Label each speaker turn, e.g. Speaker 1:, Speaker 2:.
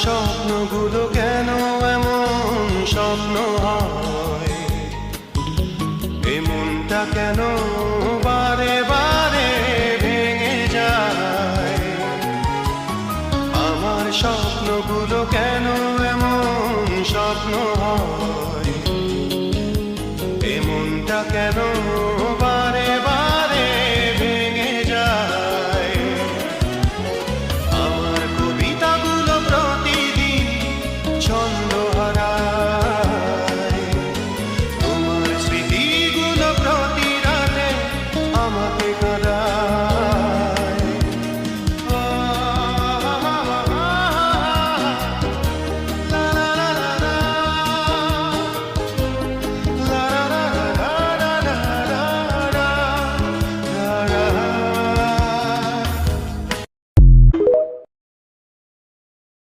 Speaker 1: স্বপ্নগুলো কেন এমন স্বপ্ন হয়, এ মনটা কেন বারে বারে ভেঙে যায়। আমার স্বপ্নগুলো কেন এমন স্বপ্ন হয়,